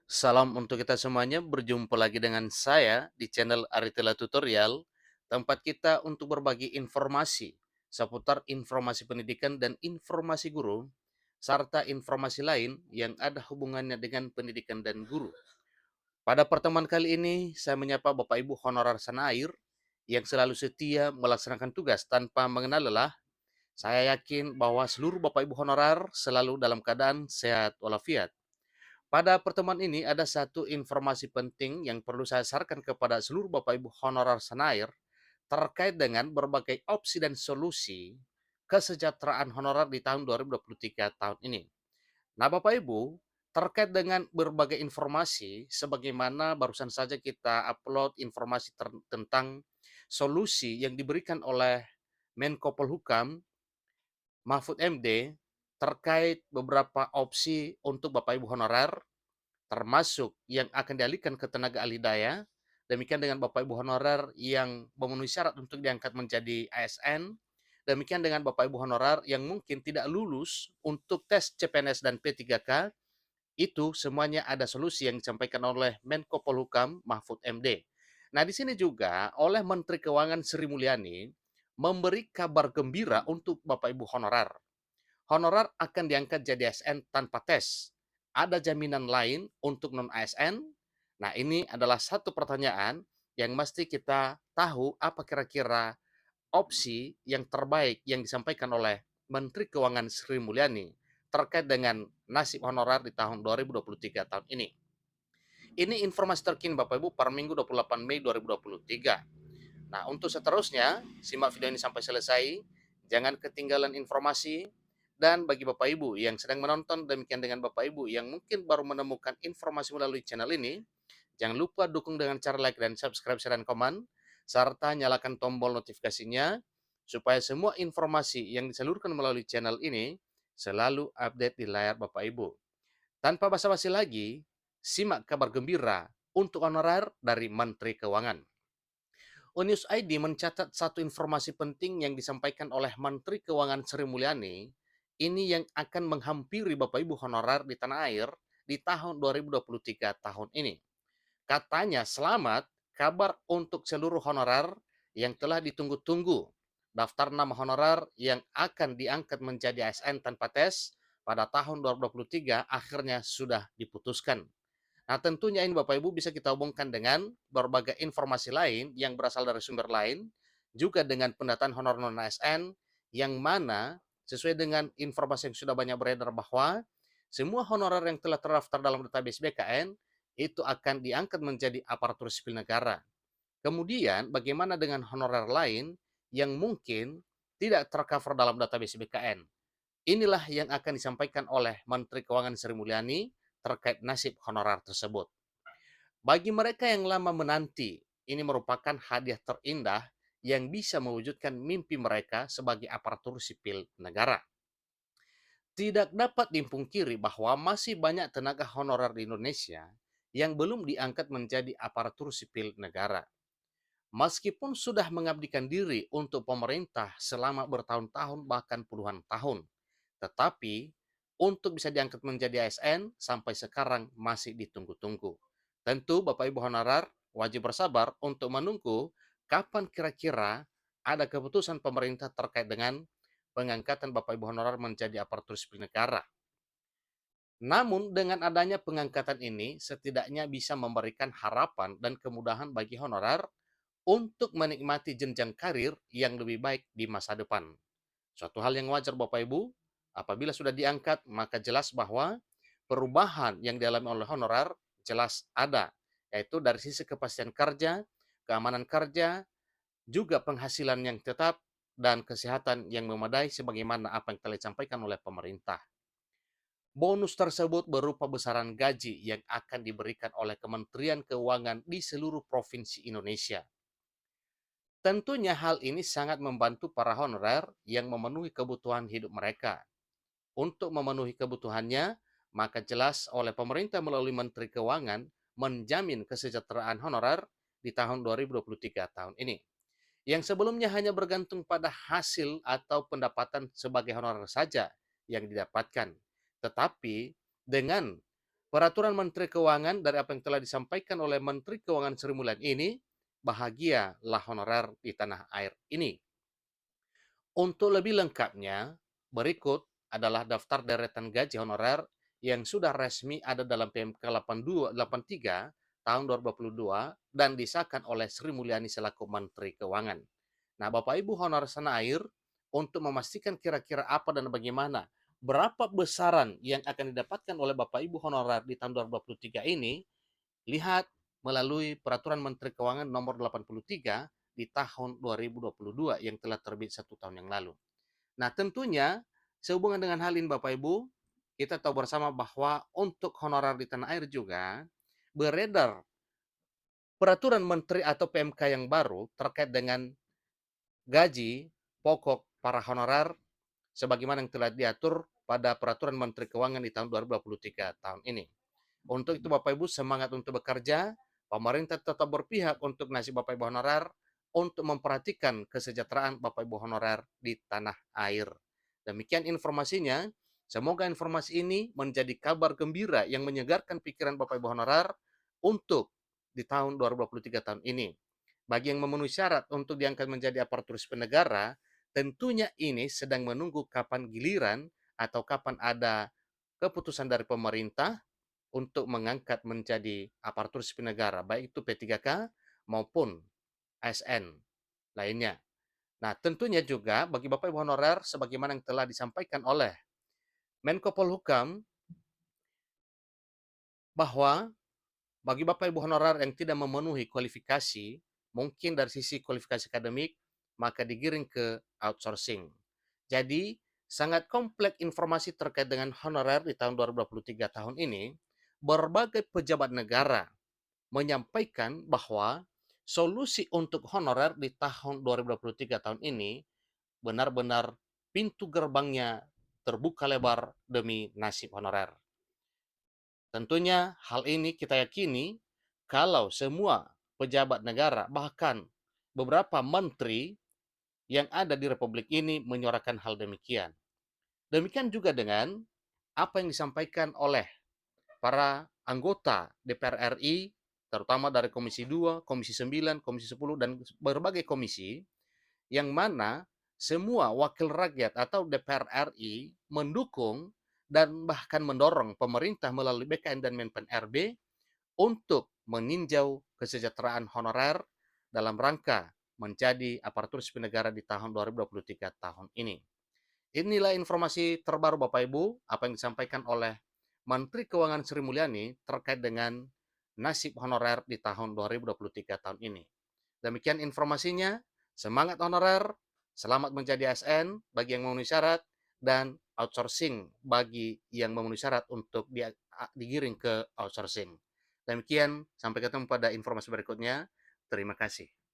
Salam untuk kita semuanya, berjumpa lagi dengan saya di channel Aritela Tutorial, tempat kita untuk berbagi informasi seputar informasi pendidikan dan informasi guru, serta informasi lain yang ada hubungannya dengan pendidikan dan guru. Pada pertemuan kali ini, saya menyapa Bapak Ibu honorer Sanair yang selalu setia melaksanakan tugas tanpa mengenal lelah. Saya yakin bahwa seluruh Bapak Ibu honorer selalu dalam keadaan sehat walafiat. Pada pertemuan ini ada satu informasi penting yang perlu saya sarankan kepada seluruh Bapak Ibu honorer Senair terkait dengan berbagai opsi dan solusi kesejahteraan honorer di tahun 2023 tahun ini. Nah, Bapak Ibu, terkait dengan berbagai informasi sebagaimana barusan saja kita upload informasi tentang solusi yang diberikan oleh Menko Polhukam Mahfud MD terkait beberapa opsi untuk Bapak Ibu honorer termasuk yang akan dialihkan ke tenaga ahli daya. Demikian dengan Bapak Ibu honorer yang memenuhi syarat untuk diangkat menjadi ASN. Demikian dengan Bapak Ibu honorer yang mungkin tidak lulus untuk tes CPNS dan P3K. Itu semuanya ada solusi yang disampaikan oleh Menko Polhukam Mahfud MD. Nah, di sini juga oleh Menteri Keuangan Sri Mulyani memberi kabar gembira untuk Bapak Ibu honorer. Honorer akan diangkat jadi ASN tanpa tes. Ada jaminan lain untuk non-ASN? Nah, ini adalah satu pertanyaan yang mesti kita tahu apa kira-kira opsi yang terbaik yang disampaikan oleh Menteri Keuangan Sri Mulyani terkait dengan nasib honorer di tahun 2023 tahun ini. Ini informasi terkini Bapak Ibu per Minggu 28 Mei 2023. Nah, untuk seterusnya, simak video ini sampai selesai. Jangan ketinggalan informasi. Dan bagi Bapak Ibu yang sedang menonton, demikian dengan Bapak Ibu yang mungkin baru menemukan informasi melalui channel ini, jangan lupa dukung dengan cara like dan subscribe, share, dan komen, serta nyalakan tombol notifikasinya, supaya semua informasi yang disalurkan melalui channel ini selalu update di layar Bapak Ibu. Tanpa basa-basi lagi, simak kabar gembira untuk honorer dari Menteri Keuangan. Unius ID mencatat satu informasi penting yang disampaikan oleh Menteri Keuangan Sri Mulyani, ini yang akan menghampiri Bapak Ibu honorer di tanah air di tahun 2023 tahun ini. Katanya selamat kabar untuk seluruh honorer yang telah ditunggu-tunggu. Daftar nama honorer yang akan diangkat menjadi ASN tanpa tes pada tahun 2023 akhirnya sudah diputuskan. Nah, tentunya ini Bapak Ibu bisa kita hubungkan dengan berbagai informasi lain yang berasal dari sumber lain, juga dengan pendataan honor non ASN, yang mana sesuai dengan informasi yang sudah banyak beredar bahwa semua honorer yang telah terdaftar dalam database BKN itu akan diangkat menjadi aparatur sipil negara. Kemudian bagaimana dengan honorer lain yang mungkin tidak tercover dalam database BKN? Inilah yang akan disampaikan oleh Menteri Keuangan Sri Mulyani terkait nasib honorer tersebut. Bagi mereka yang lama menanti, ini merupakan hadiah terindah yang bisa mewujudkan mimpi mereka sebagai aparatur sipil negara. Tidak dapat dipungkiri bahwa masih banyak tenaga honorer di Indonesia yang belum diangkat menjadi aparatur sipil negara. Meskipun sudah mengabdikan diri untuk pemerintah selama bertahun-tahun bahkan puluhan tahun, tetapi untuk bisa diangkat menjadi ASN sampai sekarang masih ditunggu-tunggu. Tentu Bapak Ibu honorer wajib bersabar untuk menunggu kapan kira-kira ada keputusan pemerintah terkait dengan pengangkatan Bapak Ibu honorer menjadi aparatur sipil negara. Namun dengan adanya pengangkatan ini setidaknya bisa memberikan harapan dan kemudahan bagi honorer untuk menikmati jenjang karir yang lebih baik di masa depan. Suatu hal yang wajar Bapak Ibu, apabila sudah diangkat maka jelas bahwa perubahan yang dialami oleh honorer jelas ada, yaitu dari sisi kepastian kerja, keamanan kerja, juga penghasilan yang tetap, dan kesehatan yang memadai sebagaimana apa yang telah disampaikan oleh pemerintah. Bonus tersebut berupa besaran gaji yang akan diberikan oleh Kementerian Keuangan di seluruh provinsi Indonesia. Tentunya hal ini sangat membantu para honorer yang memenuhi kebutuhan hidup mereka. Untuk memenuhi kebutuhannya, maka jelas oleh pemerintah melalui Menteri Keuangan menjamin kesejahteraan honorer di tahun 2023 tahun ini. Yang sebelumnya hanya bergantung pada hasil atau pendapatan sebagai honorer saja yang didapatkan. Tetapi dengan Peraturan Menteri Keuangan dari apa yang telah disampaikan oleh Menteri Keuangan Sri Mulyani ini, bahagialah honorer di tanah air ini. Untuk lebih lengkapnya, berikut adalah daftar deretan gaji honorer yang sudah resmi ada dalam PMK 8283 tahun 2022 dan disahkan oleh Sri Mulyani selaku Menteri Keuangan. Nah, Bapak Ibu honorer tanah air, untuk memastikan kira-kira apa dan bagaimana berapa besaran yang akan didapatkan oleh Bapak Ibu honorer di tahun 2023 ini, lihat melalui Peraturan Menteri Keuangan nomor 83 di tahun 2022 yang telah terbit 1 tahun yang lalu. Nah, tentunya sehubungan dengan hal ini Bapak Ibu, kita tahu bersama bahwa untuk honorer di tanah air juga beredar peraturan menteri atau PMK yang baru terkait dengan gaji pokok para honorer sebagaimana yang telah diatur pada peraturan Menteri Keuangan di tahun 2023 tahun ini. Untuk itu Bapak Ibu semangat untuk bekerja, pemerintah tetap berpihak untuk nasib Bapak Ibu honorer untuk memperhatikan kesejahteraan Bapak Ibu honorer di tanah air. Demikian informasinya. Semoga informasi ini menjadi kabar gembira yang menyegarkan pikiran Bapak Ibu honorer untuk di tahun 2023 tahun ini. Bagi yang memenuhi syarat untuk diangkat menjadi aparatur sipil negara, tentunya ini sedang menunggu kapan giliran atau kapan ada keputusan dari pemerintah untuk mengangkat menjadi aparatur sipil negara, baik itu P3K maupun ASN lainnya. Nah, tentunya juga bagi Bapak Ibu honorer, sebagaimana yang telah disampaikan oleh Menko Polhukam, bahwa bagi Bapak Ibu honorer yang tidak memenuhi kualifikasi, mungkin dari sisi kualifikasi akademik, maka digiring ke outsourcing. Jadi, sangat kompleks informasi terkait dengan honorer di tahun 2023 tahun ini. Berbagai pejabat negara menyampaikan bahwa solusi untuk honorer di tahun 2023 tahun ini benar-benar pintu gerbangnya terbuka lebar demi nasib honorer. Tentunya hal ini kita yakini kalau semua pejabat negara, bahkan beberapa menteri yang ada di Republik ini menyuarakan hal demikian. Demikian juga dengan apa yang disampaikan oleh para anggota DPR RI, terutama dari Komisi 2, Komisi 9, Komisi 10, dan berbagai komisi, yang mana semua wakil rakyat atau DPR RI mendukung dan bahkan mendorong pemerintah melalui BKN dan Menpan RB untuk meninjau kesejahteraan honorer dalam rangka menjadi aparatur sipil negara di tahun 2023 tahun ini. Inilah informasi terbaru Bapak Ibu, apa yang disampaikan oleh Menteri Keuangan Sri Mulyani terkait dengan nasib honorer di tahun 2023 tahun ini. Demikian informasinya, semangat honorer, selamat menjadi ASN bagi yang memenuhi syarat, dan outsourcing bagi yang memenuhi syarat untuk digiring ke outsourcing. Demikian, sampai ketemu pada informasi berikutnya. Terima kasih.